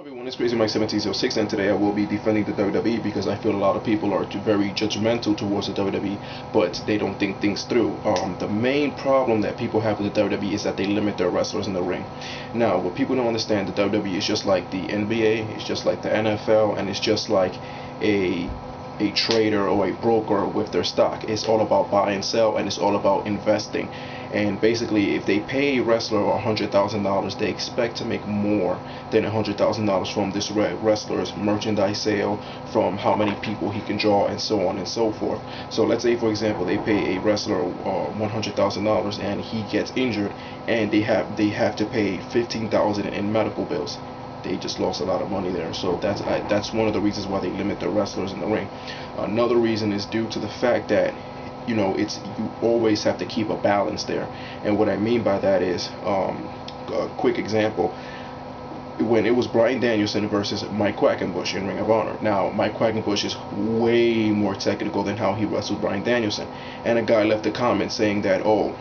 Everyone, it's Crazy Mike 1706, and today I will be defending the WWE because I feel a lot of people are very judgmental towards the WWE, but they don't think things through. The main problem that people have with the WWE is that they limit their wrestlers in the ring. Now, what people don't understand, the WWE is just like the NBA, it's just like the NFL, and it's just like a trader or a broker with their stock. It's all about buy and sell, and it's all about investing. And basically, if they pay a wrestler $100,000, they expect to make more than $100,000 from this wrestler's merchandise sale, from how many people he can draw, and so on and so forth. So let's say, for example, they pay a wrestler $100,000 and he gets injured, and they have to pay $15,000 in medical bills. They just lost a lot of money there. So that's one of the reasons why they limit their wrestlers in the ring. Another reason is due to the fact that you always have to keep a balance there. And what I mean by that is, a quick example, when it was Bryan Danielson versus Mike Quackenbush in Ring of Honor. Now, Mike Quackenbush is way more technical than how he wrestled Bryan Danielson, and a guy left a comment saying that, oh,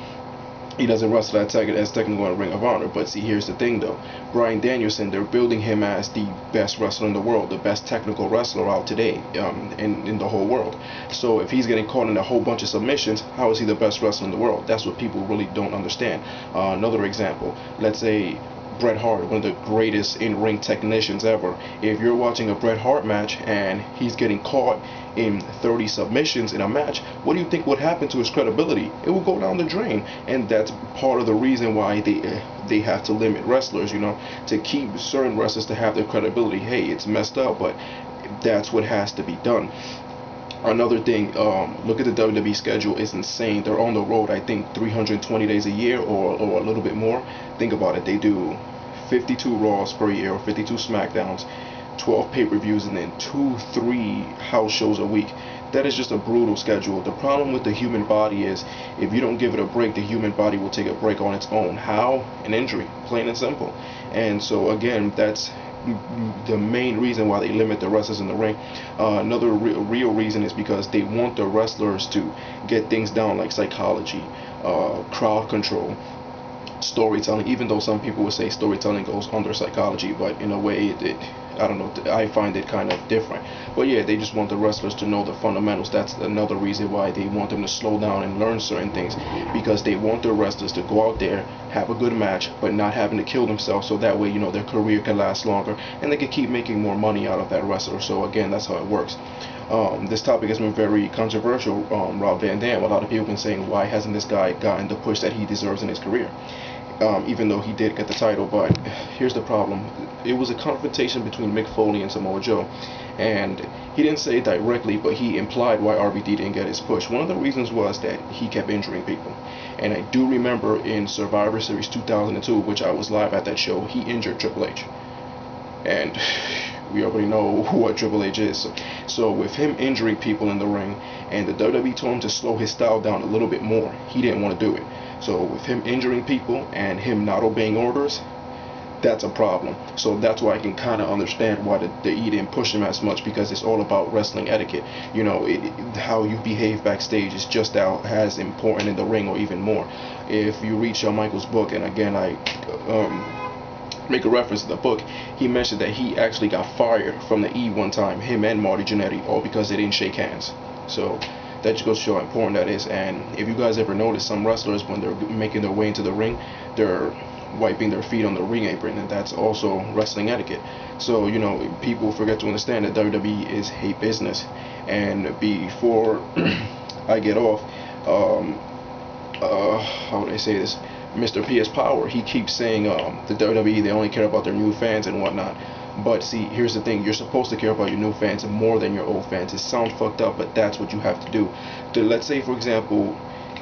he doesn't wrestle as technical in Ring of Honor. But see, here's the thing though. Bryan Danielson, they're building him as the best wrestler in the world, the best technical wrestler out today, in the whole world. So if he's getting caught in a whole bunch of submissions, how is he the best wrestler in the world? That's what people really don't understand. Another example, let's say Bret Hart, one of the greatest in-ring technicians ever. If you're watching a Bret Hart match and he's getting caught in 30 submissions in a match, what do you think would happen to his credibility? It will go down the drain. And that's part of the reason why they have to limit wrestlers, to keep certain wrestlers to have their credibility. Hey, it's messed up, but that's what has to be done. Another thing, look at the WWE schedule. It's insane. They're on the road, I think, 320 days a year or a little bit more. Think about it. They do 52 Raws per year, or 52 SmackDowns, 12 pay-per-views, and then 2-3 house shows a week. That is just a brutal schedule. The problem with the human body is, if you don't give it a break, the human body will take a break on its own. How? An injury, plain and simple. And so again, that's the main reason why they limit the wrestlers in the ring. Another real reason is because they want the wrestlers to get things down, like psychology, crowd control, storytelling. Even though some people would say storytelling goes under psychology, but in a way I don't know, I find it kind of different. But yeah, they just want the wrestlers to know the fundamentals. That's another reason why they want them to slow down and learn certain things, because they want their wrestlers to go out there, have a good match, but not having to kill themselves, so that way their career can last longer and they can keep making more money out of that wrestler. So again, that's how it works. This topic has been very controversial. Rob Van Dam, a lot of people have been saying, why hasn't this guy gotten the push that he deserves in his career? Even though he did get the title. But here's the problem. It was a confrontation between Mick Foley and Samoa Joe, and he didn't say it directly, but he implied why RVD didn't get his push. One of the reasons was that he kept injuring people. And I do remember in Survivor Series 2002, which I was live at that show, he injured Triple H. And we already know what Triple H is. So with him injuring people in the ring, and the WWE told him to slow his style down a little bit more, he didn't want to do it. So with him injuring people and him not obeying orders, that's a problem. So that's why I can kind of understand why they didn't push him as much, because it's all about wrestling etiquette. How you behave backstage is just as important in the ring, or even more. If you read Shawn Michaels' book, and again I make a reference to the book, he mentioned that he actually got fired from the E one time, him and Marty Jannetty, all because they didn't shake hands. So that just goes to show how important that is. And if you guys ever notice, some wrestlers, when they're making their way into the ring, they're wiping their feet on the ring apron, and that's also wrestling etiquette. So people forget to understand that WWE is a business. And before I get off, how would I say this, Mr. P.S. Power, he keeps saying the WWE, they only care about their new fans and whatnot. But see, here's the thing, you're supposed to care about your new fans more than your old fans. It sounds fucked up, but that's what you have to do. Let's say, for example,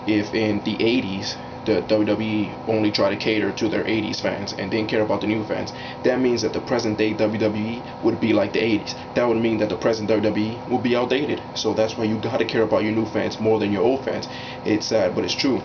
if in the 80s the WWE only tried to cater to their 80s fans and didn't care about the new fans, that means that the present day WWE would be like the 80s. That would mean that the present WWE would be outdated. So that's why you gotta care about your new fans more than your old fans. It's sad, but it's true.